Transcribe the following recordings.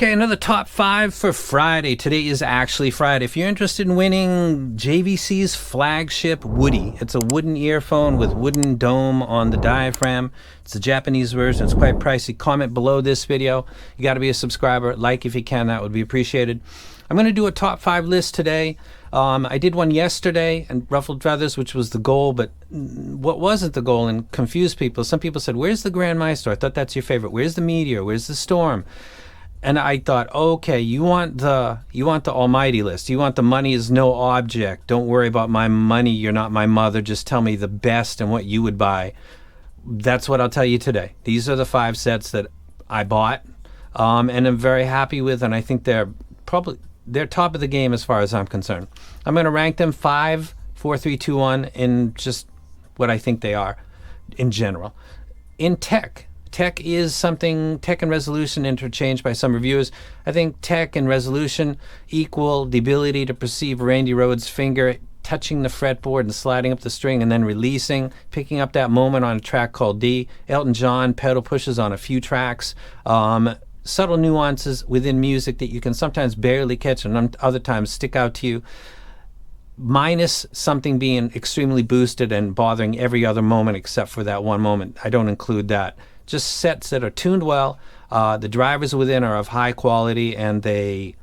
Okay, another top 5 for Friday. Today is actually Friday. If you're interested in winning JVC's flagship Woody, it's a wooden earphone with wooden dome on the diaphragm. It's the Japanese version. It's quite pricey. Comment below this video. You got to be a subscriber. Like if you can. That would be appreciated. I'm going to do a top 5 list today. I did one yesterday and ruffled feathers, which was the goal, but what wasn't the goal and confused people. Some people said, where's the Grand Maestro? I thought that's your favorite. Where's the Meteor? Where's the Storm? And I thought, okay, you want the almighty list. You want the money is no object. Don't worry about my money. You're not my mother. Just tell me the best and what you would buy. That's what I'll tell you today. These are the 5 sets that I bought and I'm very happy with, and I think they're top of the game as far as I'm concerned. I'm going to rank them 5, 4, 3, 2, 1 in just what I think they are in general. In tech is something, tech and resolution interchanged by some reviewers. I think tech and resolution equal the ability to perceive Randy Rhoads' finger touching the fretboard and sliding up the string and then releasing, picking up that moment on a track called D. Elton John pedal pushes on a few tracks. Subtle nuances within music that you can sometimes barely catch and other times stick out to you, minus something being extremely boosted and bothering every other moment except for that one moment. I don't include that. Just sets that are tuned well. The drivers within are of high quality and they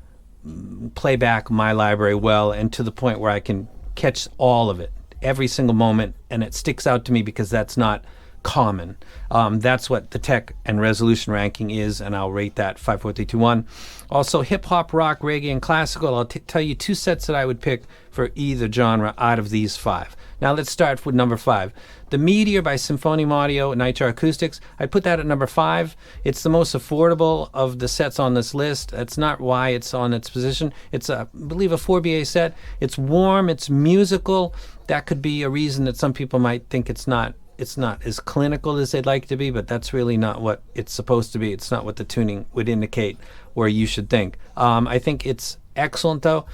play back my library well and to the point where I can catch all of it, every single moment, and it sticks out to me because that's not common. That's what the tech and resolution ranking is, and I'll rate that 5, 4, 3, 2, 1. Also, hip hop, rock, reggae, and classical. I'll tell you 2 sets that I would pick for either genre out of these 5. Now let's start with number 5. The Meteor by Symphonium Audio Nitro Acoustics. I'd put that at number 5. It's the most affordable of the sets on this list. That's not why it's on its position. It's, I believe, a 4BA set. It's warm. It's musical. That could be a reason that some people might think it's not as clinical as they'd like to be, but that's really not what it's supposed to be. It's not what the tuning would indicate where you should think. I think it's excellent, though.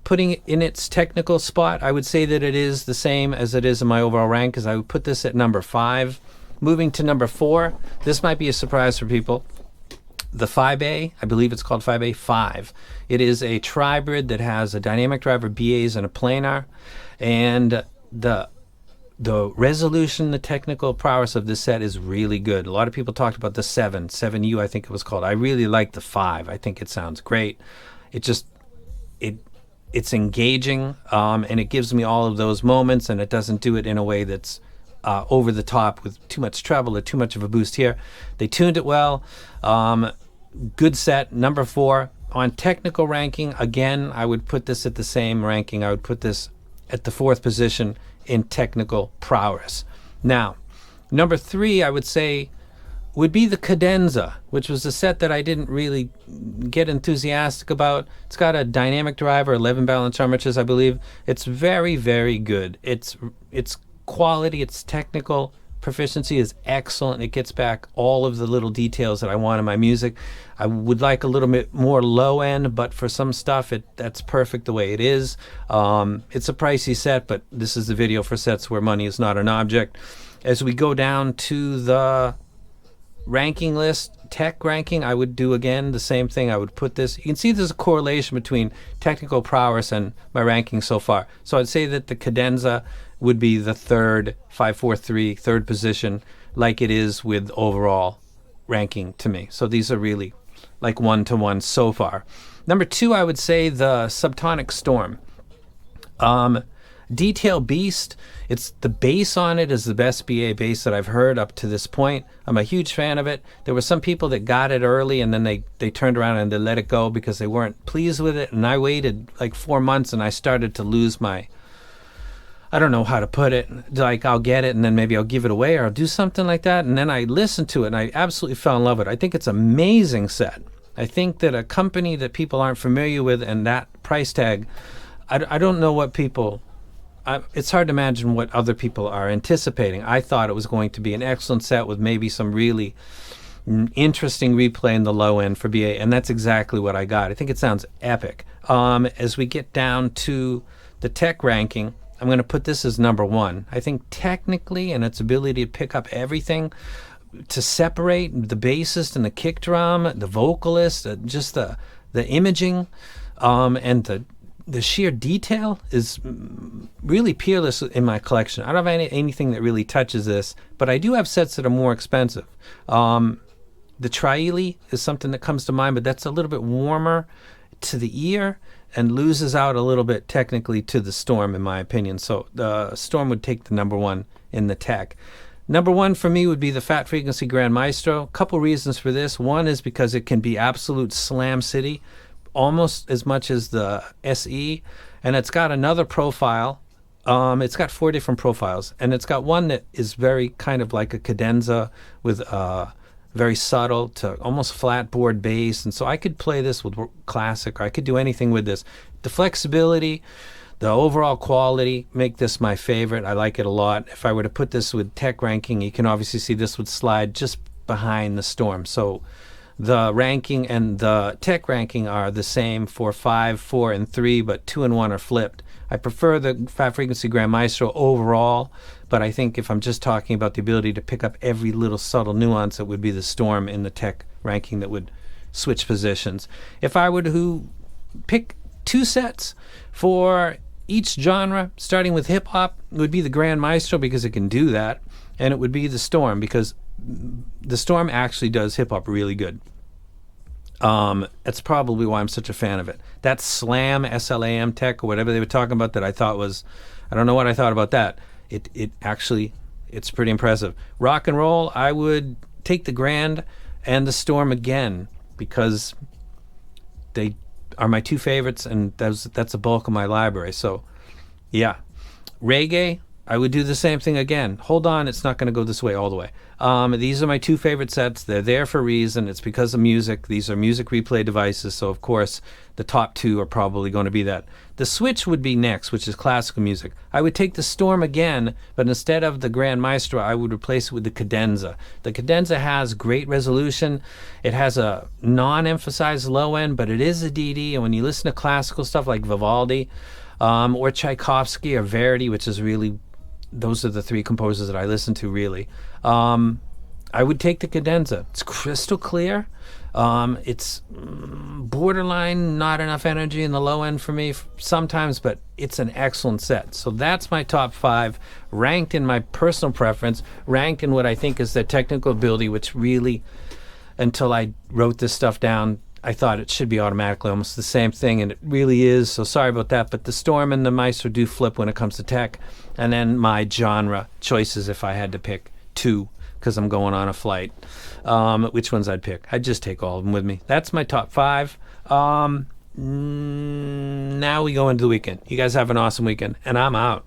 Putting it in its technical spot, I would say that it is the same as it is in my overall rank, because I would put this at number 5. Moving to number 4, this might be a surprise for people. The 5A, I believe it's called 5A 5. It is a tribrid that has a dynamic driver, BAs, and a planar, and the resolution, the technical prowess of this set is really good. A lot of people talked about the 7U, I think it was called. I really like the 5. I think it sounds great. It's engaging, and it gives me all of those moments, and it doesn't do it in a way that's over the top with too much treble or too much of a boost here. They tuned it well. Good set, number 4. On technical ranking, again, I would put this at the same ranking. I would put this at the 4th position in technical prowess. Now, number 3, I would say, would be the Cadenza, which was a set that I didn't really get enthusiastic about. It's got a dynamic driver, 11 balance armatures, I believe. It's very, very good. It's quality, its technical proficiency is excellent. It gets back all of the little details that I want in my music. I would like a little bit more low end, but for some stuff, that's perfect the way it is. It's a pricey set, but this is the video for sets where money is not an object. As we go down to the ranking list, tech ranking, I would do again the same thing. I would put this, you can see there's a correlation between technical prowess and my ranking so far. So I'd say that the Cadenza would be the 3rd, 5, 4, 3, 3rd position, like it is with overall ranking to me. So these are really like 1-to-1 so far. Number 2, I would say the Subtonic Storm. Detail Beast, it's the bass on it is the best BA bass that I've heard up to this point. I'm a huge fan of it. There were some people that got it early and then they turned around and they let it go because they weren't pleased with it, and I waited like 4 months and I started to lose my, I don't know how to put it, like I'll get it and then maybe I'll give it away or I'll do something like that, and then I listened to it and I absolutely fell in love with it. I think it's an amazing set. I think that a company that people aren't familiar with and that price tag, I don't know what people, it's hard to imagine what other people are anticipating. I thought it was going to be an excellent set with maybe some really interesting replay in the low end for BA, and that's exactly what I got. I think it sounds epic. As we get down to the tech ranking, I'm going to put this as number 1. I think technically and its ability to pick up everything, to separate the bassist and the kick drum, the vocalist, just the imaging, and the sheer detail is really peerless in my collection. I don't have anything that really touches this, but I do have sets that are more expensive. The Trieli is something that comes to mind, but that's a little bit warmer to the ear and loses out a little bit technically to the Storm, in my opinion. So the Storm would take the number one in the tech. Number one for me would be the Fat Frequency Grand Maestro. Couple reasons for this. One is because it can be absolute slam city, almost as much as the SE, and it's got another profile. It's got 4 different profiles, and it's got one that is very kind of like a cadenza with very subtle to almost flat board bass, and so I could play this with classic, or I could do anything with this. The flexibility, the overall quality make this my favorite. I like it a lot. If I were to put this with tech ranking, you can obviously see this would slide just behind the Storm. So the ranking and the tech ranking are the same for 5, 4, and 3, but 2 and 1 are flipped. I prefer the Fat Frequency Grand Maestro overall, but I think if I'm just talking about the ability to pick up every little subtle nuance, it would be the Storm in the tech ranking that would switch positions. If I were to pick 2 sets for each genre, starting with hip-hop, it would be the Grand Maestro because it can do that, and it would be the Storm because the Storm actually does hip-hop really good. That's probably why I'm such a fan of it. That Slam, SLAM tech, or whatever they were talking about that I thought was, I don't know what I thought about that. It actually, it's pretty impressive. Rock and roll, I would take the Grand and the Storm again because they are my 2 favorites, and that's a bulk of my library. So, yeah. Reggae, I would do the same thing again. Hold on, it's not going to go this way all the way. These are my 2 favorite sets. They're there for a reason. It's because of music. These are music replay devices, so of course the top 2 are probably going to be that. The Switch would be next, which is classical music. I would take the Storm again, but instead of the Grand Maestro, I would replace it with the cadenza. The cadenza has great resolution. It has a non-emphasized low end, but it is a DD, and when you listen to classical stuff like Vivaldi or Tchaikovsky or Verdi, which is really, those are the 3 composers that I listen to really. I would take the cadenza. It's crystal clear. It's borderline not enough energy in the low end for me sometimes, but it's an excellent set. So that's my top 5, ranked in my personal preference, ranked in what I think is their technical ability, which really, until I wrote this stuff down, I thought it should be automatically almost the same thing, and it really is, so sorry about that. But the Storm and the Maestro do flip when it comes to tech. And then my genre choices, if I had to pick 2, because I'm going on a flight, which ones I'd pick. I'd just take all of them with me. That's my top 5. Now we go into the weekend. You guys have an awesome weekend, and I'm out.